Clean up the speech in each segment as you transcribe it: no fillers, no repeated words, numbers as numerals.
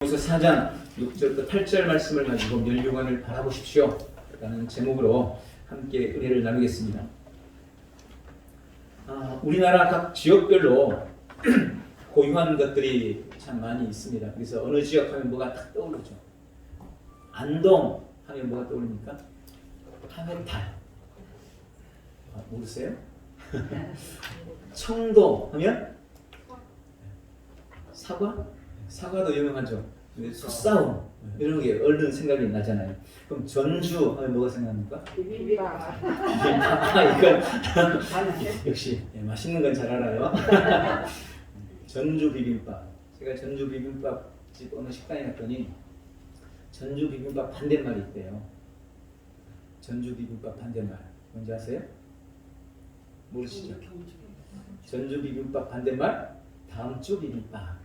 디모데후서 4장 6절부터 8절 말씀을 가지고 멸류관을 바라보십시오 라는 제목으로 함께 은혜를 나누겠습니다. 우리나라 각 지역별로 고유한 것들이 참 많이 있습니다. 그래서 어느 지역 하면 뭐가 딱 떠오르죠. 안동 하면 뭐가 떠오릅니까? 하회탈. 모르세요? 청도 하면 사과? 사과도 유명하죠. 숫싸움 이런 게 얼른 생각이 나잖아요. 그럼 전주 하면 뭐가 생각납니까? 비빔밥. 이건 역시 맛있는 건 잘 알아요. 전주 비빔밥. 제가 전주 비빔밥집 어느 식당에 갔더니 전주 비빔밥 반대말이 있대요. 전주 비빔밥 반대말 뭔지 아세요? 모르시죠? 전주 비빔밥 반대말 다음 주 비빔밥.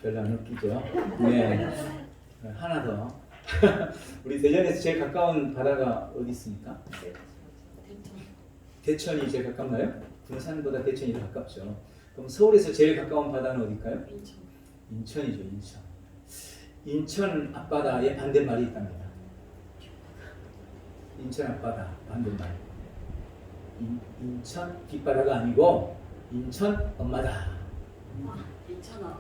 별로 안 웃기죠? 네. 하나 더. 우리 대전에서 제일 가까운 바다가 어디 있습니까? 대천이 제일 가깝나요? 군산보다 대천이 더 가깝죠. 그럼 서울에서 제일 가까운 바다는 어딜까요? 인천이죠, 인천. 인천 앞바다에 반대말이 있답니다. 인천 앞바다 반대말. 인천 뒷바다가 아니고 인천 엄마다. 인천 한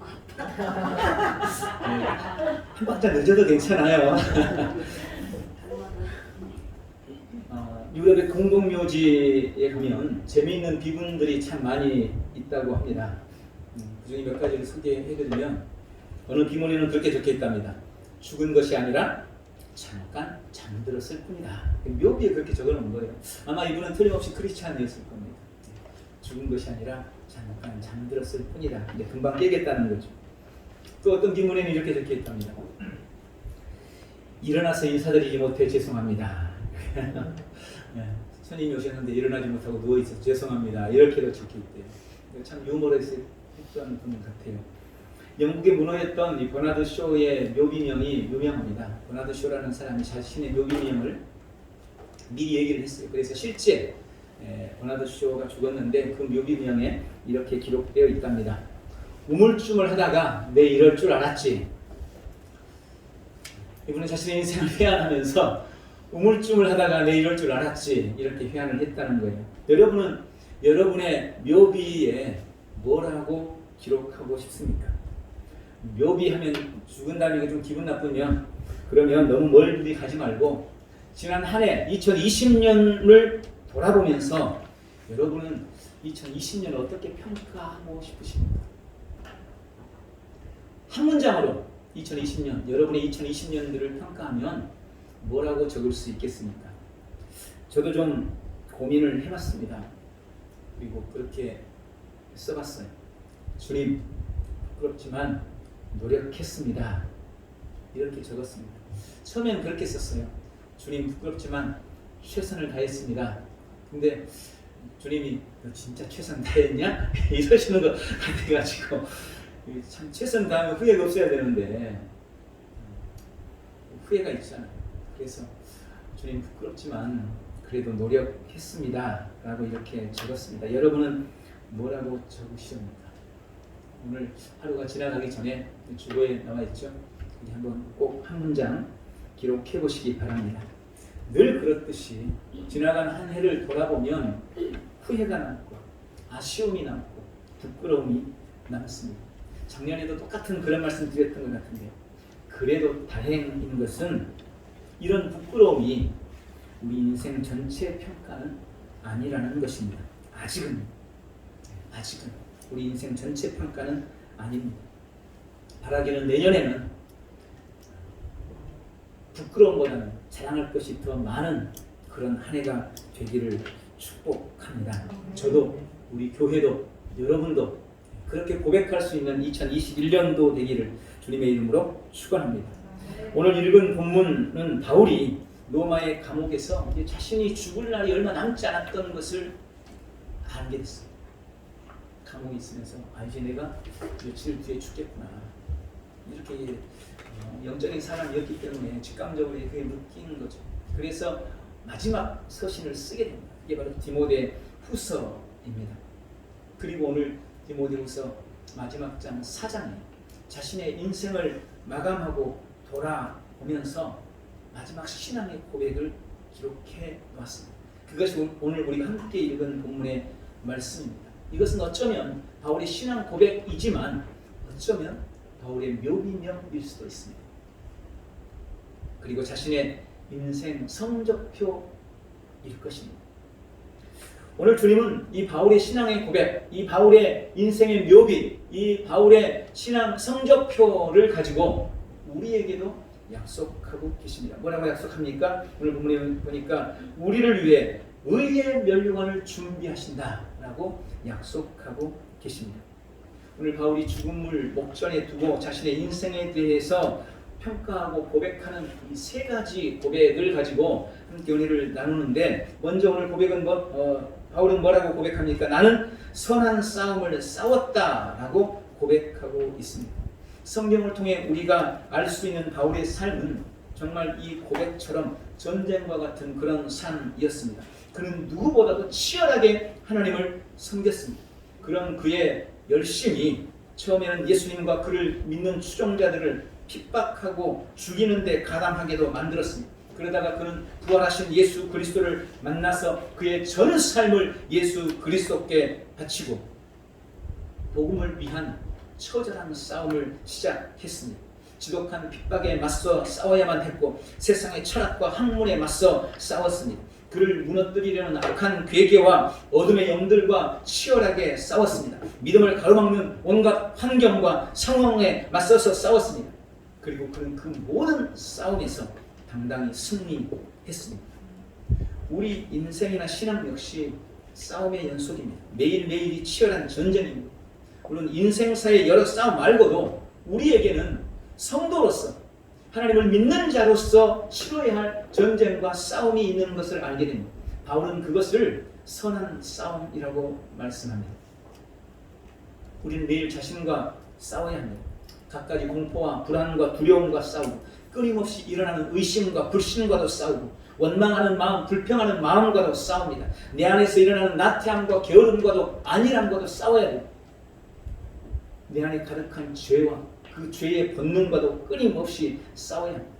박자 늦어도 괜찮아요. 유럽의 공동묘지에 가면 재미있는 비문들이 참 많이 있다고 합니다. 그중에 몇 가지를 소개해드리면 어느 비문에는 그렇게 적혀있답니다. 죽은 것이 아니라 잠깐 잠들었을 뿐이다. 묘비에 그렇게 적어놓은 거예요. 아마 이분은 틀림없이 크리스찬이었을 겁니다. 죽은 것이 아니라 잠깐 잠들었을 뿐이다. 근데 금방 깨겠다는 거죠. 또 어떤 비문에는 이렇게 적혀있답니다. 일어나서 인사드리지 못해 죄송합니다. 스님이 오셨는데 일어나지 못하고 누워있어서 죄송합니다. 이렇게도 적혀있대요. 참 유머러스 했던 분 같아요. 영국의 문호였던 이 버나드 쇼의 묘비명이 유명합니다. 버나드 쇼라는 사람이 자신의 묘비명을 미리 얘기를 했어요. 그래서 실제 버나드 쇼가 죽었는데 그 묘비명에 이렇게 기록되어 있답니다. 우물쭈물 하다가 내 이럴 줄 알았지. 이분은 자신의 인생을 회한하면서 우물쭈물 하다가 내 이럴 줄 알았지 이렇게 회한을 했다는 거예요. 여러분은 여러분의 묘비에 뭐라고 기록하고 싶습니까? 묘비하면 죽은 다음에 좀 기분 나쁘면 그러면 너무 멀리 가지 말고 지난 한 해 2020년을 돌아보면서 여러분은 2020년을 어떻게 평가하고 싶으십니까? 한 문장으로 2020년 여러분의 2020년들을 평가하면 뭐라고 적을 수 있겠습니까? 저도 좀 고민을 해봤습니다. 그리고 그렇게 써봤어요. 주님, 부끄럽지만 노력했습니다. 이렇게 적었습니다. 처음엔 그렇게 썼어요. 주님, 부끄럽지만 최선을 다했습니다. 근데 주님이 너 진짜 최선 다했냐? 이러시는 것 같아가지고 참 최선 다하면 후회가 없어야 되는데 후회가 있잖아요. 그래서 주님 부끄럽지만 그래도 노력했습니다 라고 이렇게 적었습니다. 여러분은 뭐라고 적으십니까? 오늘 하루가 지나가기 전에 주보에 나와 있죠. 한번 꼭 한 문장 기록해 보시기 바랍니다. 늘 그렇듯이 지나간 한 해를 돌아보면 후회가 남고 아쉬움이 남고 부끄러움이 남습니다. 작년에도 똑같은 그런 말씀 드렸던 것 같은데요. 그래도 다행인 것은 이런 부끄러움이 우리 인생 전체 평가는 아니라는 것입니다. 아직은 우리 인생 전체 평가는 아닙니다. 바라기는 내년에는 부끄러움보다는 자랑할 것이 더 많은 그런 한 해가 되기를 축복합니다. 저도 우리 교회도 여러분도 그렇게 고백할 수 있는 2021년도 되기를 주님의 이름으로 축원합니다. 오늘 읽은 본문은 바울이 로마의 감옥에서 자신이 죽을 날이 얼마 남지 않았던 것을 알게 됐어요. 감옥에 있으면서 이제 내가 며칠 뒤에 죽겠구나. 이렇게 영적인 사람이었기 때문에 직감적으로 그게 느끼는 거죠. 그래서 마지막 서신을 쓰게 됩니다. 이게 바로 디모데 후서입니다. 그리고 오늘 디모데 후서 마지막 장 4장에 자신의 인생을 마감하고 돌아오면서 마지막 신앙의 고백을 기록해 놓았습니다. 그것이 오늘 우리가 함께 읽은 본문의 말씀입니다. 이것은 어쩌면 바울의 신앙 고백이지만 어쩌면 바울의 묘비명일 수도 있습니다. 그리고 자신의 인생 성적표일 것입니다. 오늘 주님은 이 바울의 신앙의 고백, 이 바울의 인생의 묘비, 이 바울의 신앙 성적표를 가지고 우리에게도 약속하고 계십니다. 뭐라고 약속합니까? 오늘 본문에 보니까 우리를 위해 의의 면류관을 준비하신다라고 약속하고 계십니다. 오늘 바울이 죽음을 목전에 두고 자신의 인생에 대해서 평가하고 고백하는 이 세 가지 고백을 가지고 함께 은혜를 나누는데, 먼저 오늘 고백은 바울은 뭐라고 고백합니까? 나는 선한 싸움을 싸웠다라고 고백하고 있습니다. 성경을 통해 우리가 알 수 있는 바울의 삶은 정말 이 고백처럼 전쟁과 같은 그런 삶이었습니다. 그는 누구보다도 치열하게 하나님을 섬겼습니다. 그런 그의 열심이 처음에는 예수님과 그를 믿는 추종자들을 핍박하고 죽이는 데 가담하게도 만들었습니다. 그러다가 그는 부활하신 예수 그리스도를 만나서 그의 전 삶을 예수 그리스도께 바치고 복음을 위한 처절한 싸움을 시작했습니다. 지독한 핍박에 맞서 싸워야만 했고 세상의 철학과 학문에 맞서 싸웠습니다. 그를 무너뜨리려는 악한 괴계와 어둠의 영들과 치열하게 싸웠습니다. 믿음을 가로막는 온갖 환경과 상황에 맞서서 싸웠습니다. 그리고 그는 그 모든 싸움에서 당당히 승리했습니다. 우리 인생이나 신앙 역시 싸움의 연속입니다. 매일매일이 치열한 전쟁입니다. 물론 인생사의 여러 싸움 말고도 우리에게는 성도로서 하나님을 믿는 자로서 치러야 할 전쟁과 싸움이 있는 것을 알게 됩니다. 바울은 그것을 선한 싸움이라고 말씀합니다. 우리는 매일 자신과 싸워야 합니다. 갖가지 공포와 불안과 두려움과 싸우고 끊임없이 일어나는 의심과 불신과도 싸우고 원망하는 마음, 불평하는 마음과도 싸웁니다. 내 안에서 일어나는 나태함과 게으름과도 안일함과도 싸워야 됩니다. 내 안에 가득한 죄와 그 죄의 본능과도 끊임없이 싸워야 합니다.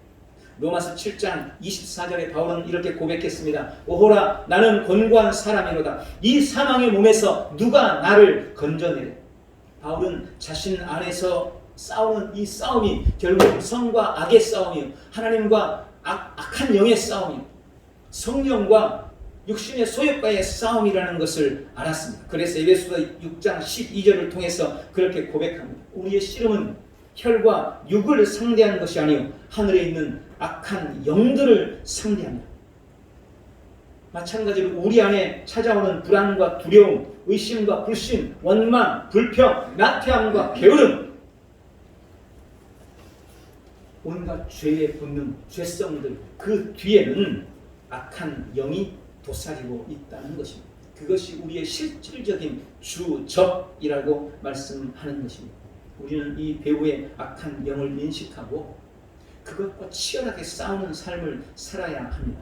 로마서 7장 24절에 바울은 이렇게 고백했습니다. 오호라 나는 곤고한 사람이로다. 이 사망의 몸에서 누가 나를 건져내래. 바울은 자신 안에서 싸우는 이 싸움이 결국 성과 악의 싸움이요, 하나님과 악한 영의 싸움이요, 성령과 육신의 소욕과의 싸움이라는 것을 알았습니다. 그래서 에베소서 6장 12절을 통해서 그렇게 고백합니다. 우리의 씨름은 혈과 육을 상대하는 것이 아니요 하늘에 있는 악한 영들을 상대합니다. 마찬가지로 우리 안에 찾아오는 불안과 두려움, 의심과 불신, 원망, 불평, 나태함과 게으름, 온갖 죄의 본능, 죄성들, 그 뒤에는 악한 영이 도사리고 있다는 것입니다. 그것이 우리의 실질적인 주적이라고 말씀하는 것입니다. 우리는 이 배후의 악한 영을 인식하고 그것과 치열하게 싸우는 삶을 살아야 합니다.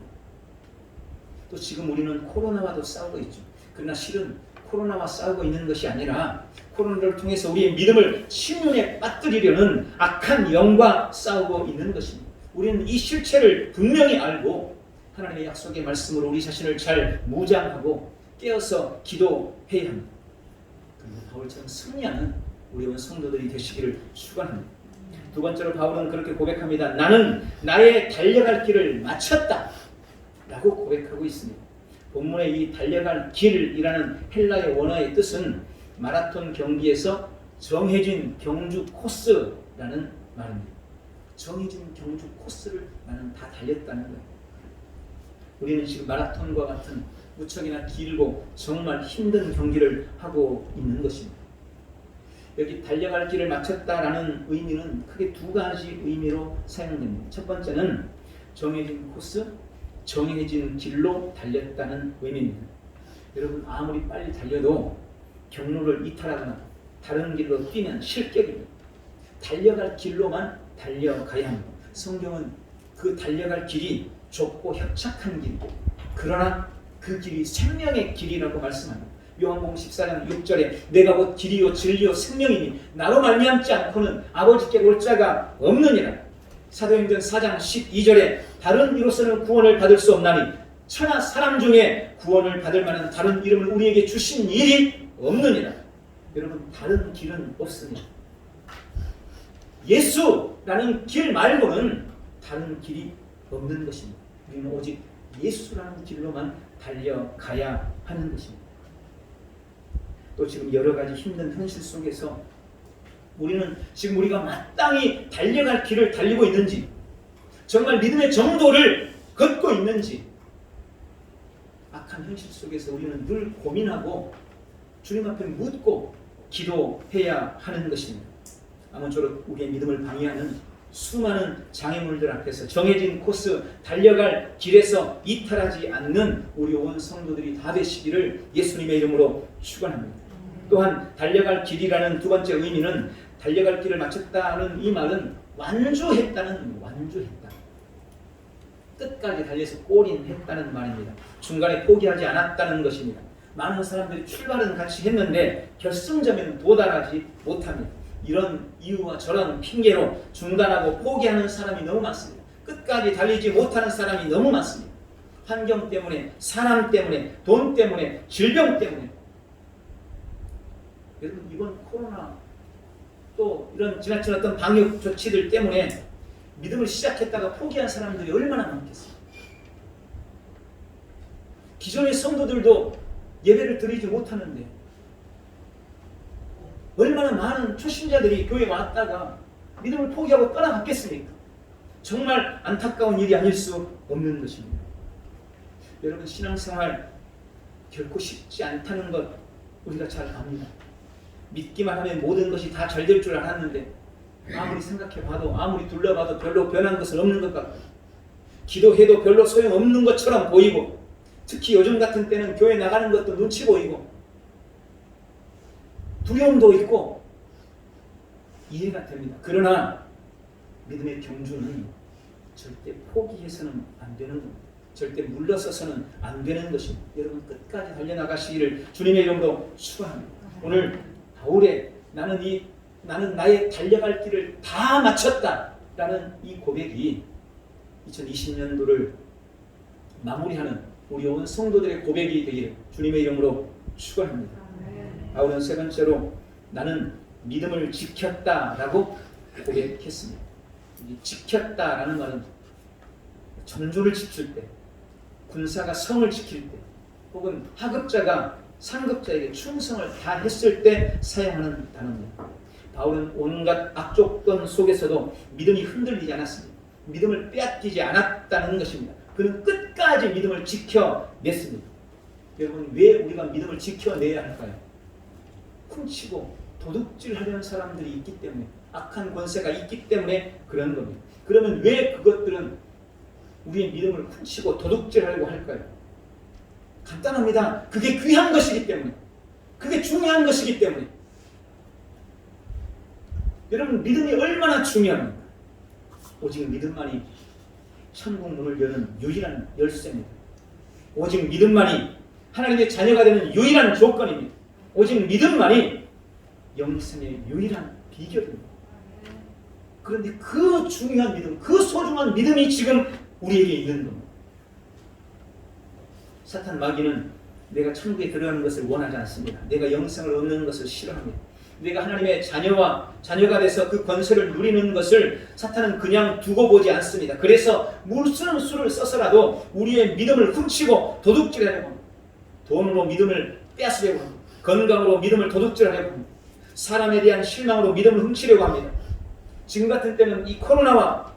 또 지금 우리는 코로나와도 싸우고 있죠. 그러나 실은 코로나와 싸우고 있는 것이 아니라 코로나를 통해서 우리의 믿음을 침륜에 빠뜨리려는 악한 영과 싸우고 있는 것입니다. 우리는 이 실체를 분명히 알고 하나님의 약속의 말씀으로 우리 자신을 잘 무장하고 깨어서 기도해야 합니다. 그리고 바울처럼 승리하는 우리 온 성도들이 되시기를 축원합니다. 두 번째로 바울은 그렇게 고백합니다. 나는 나의 달려갈 길을 마쳤다 라고 고백하고 있습니다. 본문의 이 달려갈 길이라는 헬라의 원어의 뜻은 마라톤 경기에서 정해진 경주 코스라는 말입니다. 정해진 경주 코스를 나는 다 달렸다는 거예요. 우리는 지금 마라톤과 같은 무척이나 길고 정말 힘든 경기를 하고 있는 것입니다. 여기 달려갈 길을 마쳤다라는 의미는 크게 두 가지 의미로 사용됩니다. 첫 번째는 정해진 코스, 정해진 길로 달렸다는 의미입니다. 여러분 아무리 빨리 달려도 경로를 이탈하거나 다른 길로 뛰면 실격입니다. 달려갈 길로만 달려가야 합니다. 성경은 그 달려갈 길이 좁고 협착한 길, 그러나 그 길이 생명의 길이라고 말씀합니다. 요한복음 14장 6절에 내가 곧 길이요 진리요 생명이니 나로 말미암지 않고는 아버지께 올 자가 없느니라. 사도행전 4장 12절에 다른 이로서는 구원을 받을 수 없나니 천하 사람 중에 구원을 받을 만한 다른 이름을 우리에게 주신 일이 없느니라. 여러분, 다른 길은 없습니다. 예수라는 길 말고는 다른 길이 없는 것입니다. 우리는 오직 예수라는 길로만 달려가야 하는 것입니다. 또 지금 여러 가지 힘든 현실 속에서 우리는 지금 우리가 마땅히 달려갈 길을 달리고 있는지, 정말 믿음의 정도를 걷고 있는지, 악한 현실 속에서 우리는 늘 고민하고 주님 앞에 묻고 기도해야 하는 것입니다. 아무쪼록 우리의 믿음을 방해하는 수많은 장애물들 앞에서 정해진 코스, 달려갈 길에서 이탈하지 않는 우리 온 성도들이 다 되시기를 예수님의 이름으로 축원합니다. 또한 달려갈 길이라는 두 번째 의미는 달려갈 길을 마쳤다는 이 말은 완주했다는 의미입니다. 완주했다. 끝까지 달려서 골인했다는 말입니다. 중간에 포기하지 않았다는 것입니다. 많은 사람들이 출발은 같이 했는데 결승점에는 도달하지 못합니다. 이런 이유와 저런 핑계로 중단하고 포기하는 사람이 너무 많습니다. 끝까지 달리지 못하는 사람이 너무 많습니다. 환경 때문에, 사람 때문에, 돈 때문에, 질병 때문에. 여러분, 이번 코로나 또 이런 지나친 어떤 방역 조치들 때문에 믿음을 시작했다가 포기한 사람들이 얼마나 많겠어요. 기존의 성도들도 예배를 드리지 못하는데 얼마나 많은 초신자들이 교회에 왔다가 믿음을 포기하고 떠나갔겠습니까? 정말 안타까운 일이 아닐 수 없는 것입니다. 여러분, 신앙생활 결코 쉽지 않다는 것 우리가 잘 압니다. 믿기만 하면 모든 것이 다 잘 될 줄 알았는데 아무리 생각해봐도, 아무리 둘러봐도 별로 변한 것은 없는 것 같고, 기도해도 별로 소용없는 것처럼 보이고, 특히 요즘 같은 때는 교회 나가는 것도 눈치 보이고 두려움도 있고 이해가 됩니다. 그러나 믿음의 경주는 절대 포기해서는 안 되는 겁니다. 절대 물러서서는 안 되는 것입니다. 여러분, 끝까지 달려나가시기를 주님의 이름으로 축원합니다. 오늘 바울의 나는 나의 달려갈 길을 다 마쳤다라는 이 고백이 2020년도를 마무리하는 우리 온 성도들의 고백이 되기를 주님의 이름으로 축원합니다. 바울은 세 번째로 나는 믿음을 지켰다라고 고백했습니다. 지켰다라는 말은 전조를 지킬 때, 군사가 성을 지킬 때, 혹은 하급자가 상급자에게 충성을 다했을 때 사용하는 단어입니다. 바울은 온갖 악조건 속에서도 믿음이 흔들리지 않았습니다. 믿음을 빼앗기지 않았다는 것입니다. 그는 끝까지 믿음을 지켜냈습니다. 여러분, 왜 우리가 믿음을 지켜내야 할까요? 훔치고 도둑질하려는 사람들이 있기 때문에, 악한 권세가 있기 때문에 그런 겁니다. 그러면 왜 그것들은 우리의 믿음을 훔치고 도둑질하려고 할까요? 간단합니다. 그게 귀한 것이기 때문에, 그게 중요한 것이기 때문에. 여러분, 믿음이 얼마나 중요합니까? 오직 믿음만이 천국 문을 여는 유일한 열쇠입니다. 오직 믿음만이 하나님의 자녀가 되는 유일한 조건입니다. 오직 믿음만이 영생의 유일한 비결입니다. 그런데 그 중요한 믿음, 그 소중한 믿음이 지금 우리에게 있는 겁니다. 사탄 마귀는 내가 천국에 들어가는 것을 원하지 않습니다. 내가 영생을 얻는 것을 싫어합니다. 내가 하나님의 자녀가 돼서 그 권세를 누리는 것을 사탄은 그냥 두고 보지 않습니다. 그래서 무슨 수를 써서라도 우리의 믿음을 훔치고 도둑질하려고 합니다. 돈으로 믿음을 빼앗으려고 합니다. 건강으로 믿음을 도둑질하려고 합니다. 사람에 대한 실망으로 믿음을 훔치려고 합니다. 지금 같은 때는 이 코로나와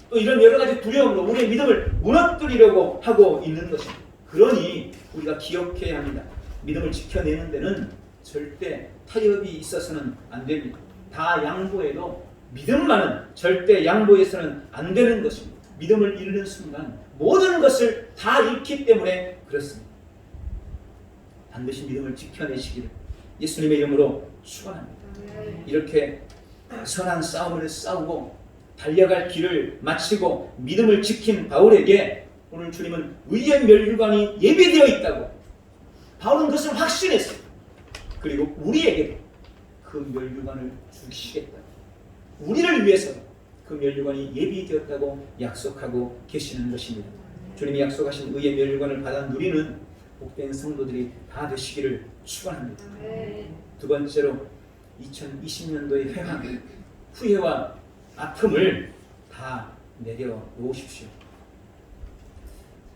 또 이런 여러 가지 두려움으로 우리의 믿음을 무너뜨리려고 하고 있는 것입니다. 그러니 우리가 기억해야 합니다. 믿음을 지켜내는 데는 절대 타협이 있어서는 안 됩니다. 다 양보해도 믿음만은 절대 양보해서는 안 되는 것입니다. 믿음을 잃는 순간 모든 것을 다 잃기 때문에 그렇습니다. 반드시 믿음을 지켜내시기를 예수님의 이름으로 축원합니다. 이렇게 선한 싸움을 싸우고 달려갈 길을 마치고 믿음을 지킨 바울에게 오늘 주님은 의의 멸류관이 예비되어 있다고, 바울은 그것을 확신했어요. 그리고 우리에게도 그 면류관을 주시겠다. 우리를 위해서 그 면류관이 예비되었다고 약속하고 계시는 것입니다. 주님이 약속하신 의의 면류관을 받아 누리는 복된 성도들이 다 되시기를 축원합니다. 두 번째로 2020년도의 회한, 후회와 아픔을 다 내려놓으십시오.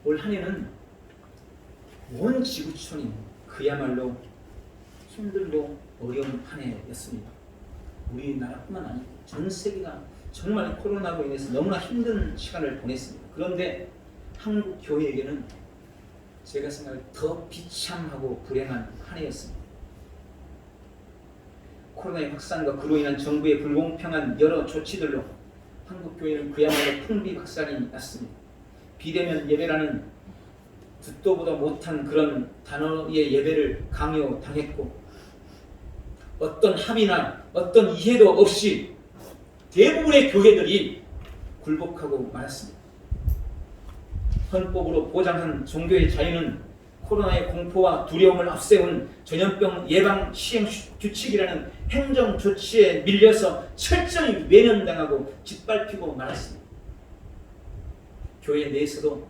올 한 해는 온 지구촌이 그야말로 힘들고 어려운 한 해였습니다. 우리나라뿐만 아니고 전 세계가 정말 코로나로 인해서 너무나 힘든 시간을 보냈습니다. 그런데 한국 교회에게는 제가 생각할 더 비참하고 불행한 한 해였습니다. 코로나의 확산과 그로 인한 정부의 불공평한 여러 조치들로 한국 교회는 그야말로 풍비박산이 났습니다. 비대면 예배라는 듣도 보다 못한 그런 단어의 예배를 강요당했고, 어떤 합의나 어떤 이해도 없이 대부분의 교회들이 굴복하고 말았습니다. 헌법으로 보장한 종교의 자유는 코로나의 공포와 두려움을 앞세운 전염병 예방 시행 규칙이라는 행정 조치에 밀려서 철저히 외면당하고 짓밟히고 말았습니다. 교회 내에서도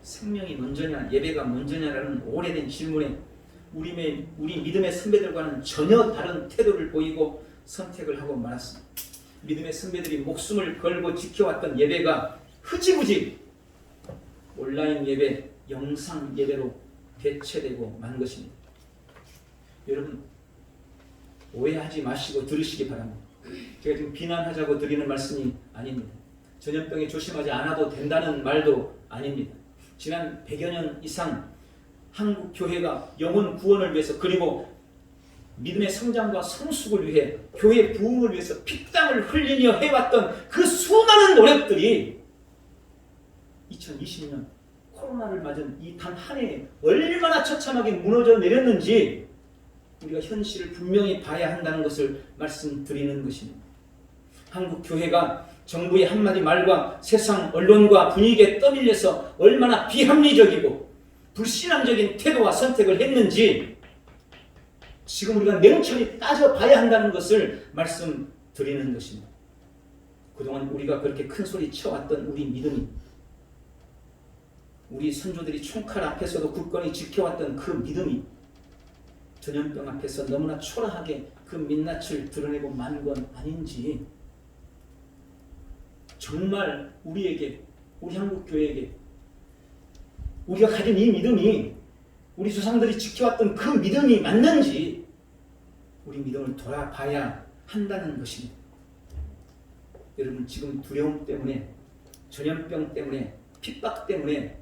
생명이 먼저냐 예배가 먼저냐라는 오래된 질문에 우리 믿음의 선배들과는 전혀 다른 태도를 보이고 선택을 하고 말았습니다. 믿음의 선배들이 목숨을 걸고 지켜왔던 예배가 흐지부지 온라인 예배, 영상 예배로 대체되고 만 것입니다. 여러분 오해하지 마시고 들으시기 바랍니다. 제가 지금 비난하자고 드리는 말씀이 아닙니다. 전염병에 조심하지 않아도 된다는 말도 아닙니다. 지난 100여 년 이상 한국 교회가 영혼 구원을 위해서, 그리고 믿음의 성장과 성숙을 위해, 교회 부흥을 위해서 피땀을 흘리며 해왔던 그 수많은 노력들이 2020년 코로나를 맞은 이 단 한 해에 얼마나 처참하게 무너져 내렸는지 우리가 현실을 분명히 봐야 한다는 것을 말씀드리는 것입니다. 한국 교회가 정부의 한마디 말과 세상 언론과 분위기에 떠밀려서 얼마나 비합리적이고 불신앙적인 태도와 선택을 했는지 지금 우리가 냉철히 따져봐야 한다는 것을 말씀드리는 것입니다. 그동안 우리가 그렇게 큰 소리 쳐왔던 우리 믿음이, 우리 선조들이 총칼 앞에서도 굳건히 지켜왔던 그 믿음이 전염병 앞에서 너무나 초라하게 그 민낯을 드러내고 만 건 아닌지, 정말 우리에게, 우리 한국교회에게 우리가 가진 이 믿음이 우리 조상들이 지켜왔던 그 믿음이 맞는지 우리 믿음을 돌아봐야 한다는 것입니다. 여러분 지금 두려움 때문에, 전염병 때문에, 핍박 때문에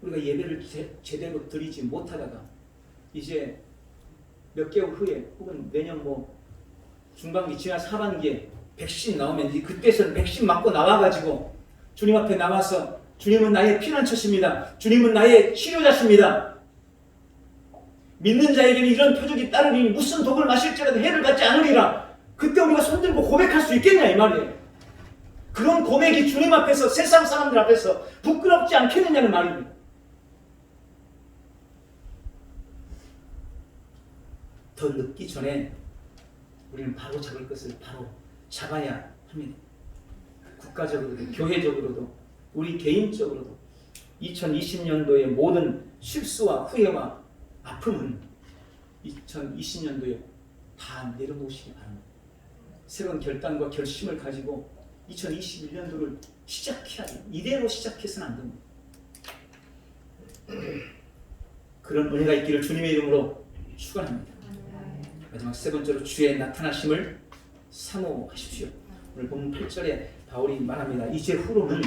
우리가 예배를 제대로 드리지 못하다가 이제 몇 개월 후에 혹은 내년 중반기 지난 하반기에 백신 나오면 그때서는 백신 맞고 나와가지고 주님 앞에 나와서 주님은 나의 피난처십니다. 주님은 나의 치료자십니다. 믿는 자에게는 이런 표적이 따르니 무슨 독을 마실지라도 해를 받지 않으리라. 그때 우리가 손들고 고백할 수 있겠냐 이 말이에요. 그런 고백이 주님 앞에서, 세상 사람들 앞에서 부끄럽지 않겠느냐는 말입니다. 더 늦기 전에 우리는 바로 잡을 것을 바로 잡아야 합니다. 국가적으로도 교회적으로도 우리 개인적으로도 2020년도의 모든 실수와 후회와 아픔은 2020년도에 다 내려놓으시기 바랍니다. 새로운 결단과 결심을 가지고 2021년도를 시작해야 돼요. 이대로 시작해서는 안 됩니다. 그런 은혜가 있기를 주님의 이름으로 축원합니다. 마지막 세 번째로 주의 나타나심을 사모하십시오. 오늘 본문 8절에 바울이 말합니다. 이제 후로는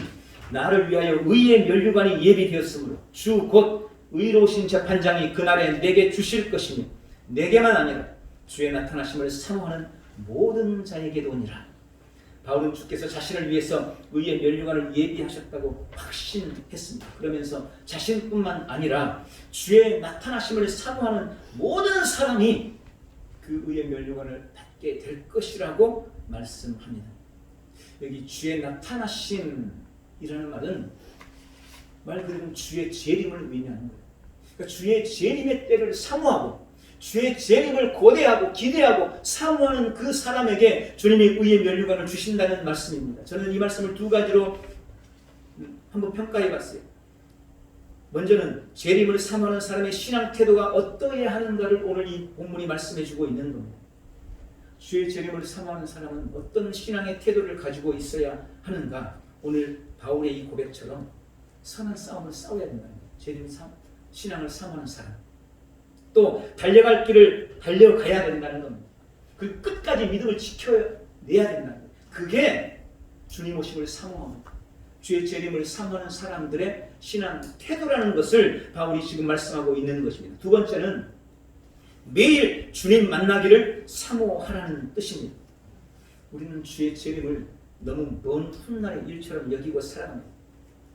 나를 위하여 의의 면류관이 예비되었으므로 주 곧 의로우신 재판장이 그날에 내게 주실 것이며 내게만 아니라 주의 나타나심을 사모하는 모든 자에게도니라. 바울은 주께서 자신을 위해서 의의 면류관을 예비하셨다고 확신했습니다. 그러면서 자신뿐만 아니라 주의 나타나심을 사모하는 모든 사람이 그 의의 면류관을 받게 될 것이라고 말씀합니다. 여기 주의 나타나심이라는 말은 말 그대로 주의 재림을 의미하는 거예요. 그러니까 주의 재림의 때를 사모하고 주의 재림을 고대하고 기대하고 사모하는 그 사람에게 주님이 의의 면류관을 주신다는 말씀입니다. 저는 이 말씀을 두 가지로 한번 평가해 봤어요. 먼저는 재림을 사모하는 사람의 신앙 태도가 어떠해야 하는가를 오늘 이 본문이 말씀해 주고 있는 겁니다. 주의 재림을 사모하는 사람은 어떤 신앙의 태도를 가지고 있어야 하는가? 오늘 바울의 이 고백처럼 선한 싸움을 싸워야 된다는 거예요. 재림 신앙을 사모하는 사람. 또 달려갈 길을 달려가야 된다는 겁니다. 그 끝까지 믿음을 지켜내야 된다는 거예요. 그게 주님 오심을 사모합니다. 주의 재림을 사모하는 사람들의 신앙 태도라는 것을 바울이 지금 말씀하고 있는 것입니다. 두 번째는 매일 주님 만나기를 사모하라는 뜻입니다. 우리는 주의 재림을 너무 먼 훗날의 일처럼 여기고 살아갑니다.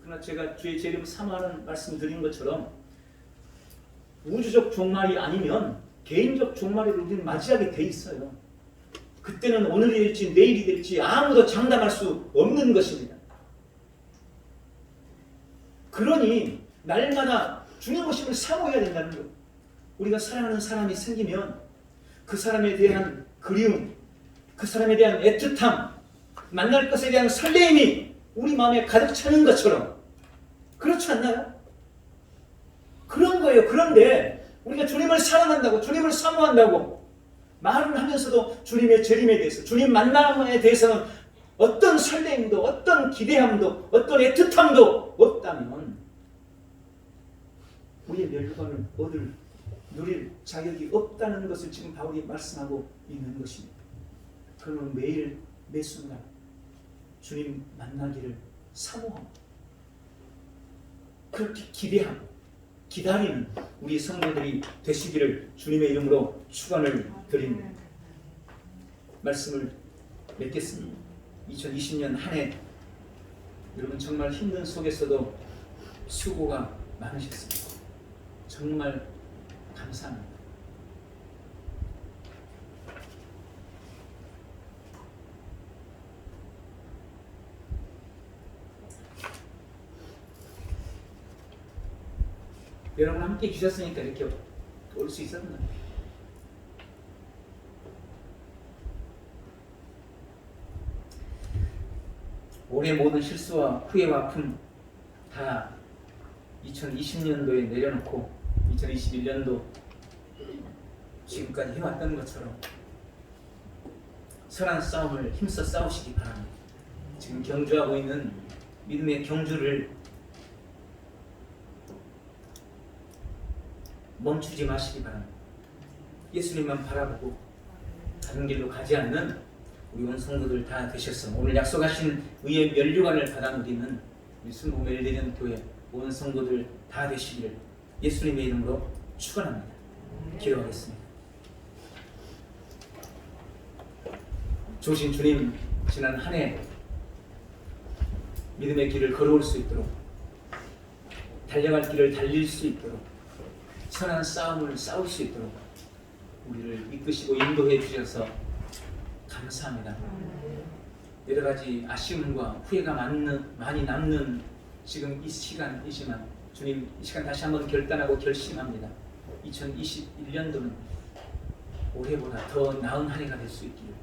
그러나 제가 주의 재림을 사모하는 말씀 드린 것처럼 우주적 종말이 아니면 개인적 종말을 우리는 맞이하게 돼 있어요. 그때는 오늘이 될지 내일이 될지 아무도 장담할 수 없는 것입니다. 그러니 날마다 주님 오심을 사모해야 된다는 거예요. 우리가 사랑하는 사람이 생기면 그 사람에 대한 그리움, 그 사람에 대한 애틋함, 만날 것에 대한 설레임이 우리 마음에 가득 차는 것처럼 그렇지 않나요? 그런 거예요. 그런데 우리가 주님을 사랑한다고, 주님을 사모한다고 말을 하면서도 주님의 재림에 대해서, 주님 만남에 대해서는 어떤 설레임도, 어떤 기대함도, 어떤 애틋함도 없다면 우리의 멸류관을 누릴 자격이 없다는 것을 지금 바울이 말씀하고 있는 것입니다. 그러면 매일 매 순간 주님 만나기를 사모하고 그렇게 기대하고 기다리는 우리 성도들이 되시기를 주님의 이름으로 축원을 드립니다. 말씀을 맺겠습니다. 2020년 한 해 여러분 정말 힘든 속에서도 수고가 많으셨습니다. 정말 감사합니다. 여러분 함께 주셨으니까 이렇게 올 수 있었나? 올해 모든 실수와 후회와 아픔 다 2020년도에 내려놓고 2021년도 지금까지 해왔던 것처럼 선한 싸움을 힘써 싸우시기 바랍니다. 지금 경주하고 있는 믿음의 경주를 멈추지 마시기 바랍니다. 예수님만 바라보고 다른 길로 가지 않는 우리 온 성도들 다 되셔서 오늘 약속하신 의의 면류관을 받아 누리는 우리 순복음 엘리전 교회 온 성도들 다 되시기를 예수님의 이름으로 축원합니다. 기도하겠습니다. 좋으신 주님, 지난 한 해 믿음의 길을 걸어올 수 있도록 달려갈 길을 달릴 수 있도록 선한 싸움을 싸울 수 있도록 우리를 이끄시고 인도해 주셔서 감사합니다. 여러 가지 아쉬움과 후회가 많이 남는 지금 이 시간이지만 주님 이 시간 다시 한번 결단하고 결심합니다. 2021년도는 올해보다 더 나은 한 해가 될 수 있기를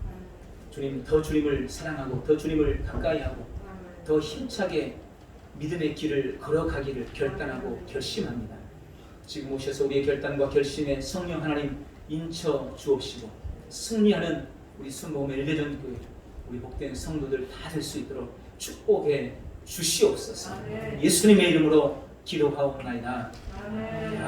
주님 더 주님을 사랑하고 더 주님을 가까이 하고 더 힘차게 믿음의 길을 걸어가기를 결단하고 결심합니다. 지금 오셔서 우리의 결단과 결심에 성령 하나님 인쳐 주옵시고 승리하는 우리 순복음 엘리전 교회 우리 복된 성도들 다 될 수 있도록 축복해 주시옵소서. 예수님의 이름으로 기도하옵나이다. 아멘.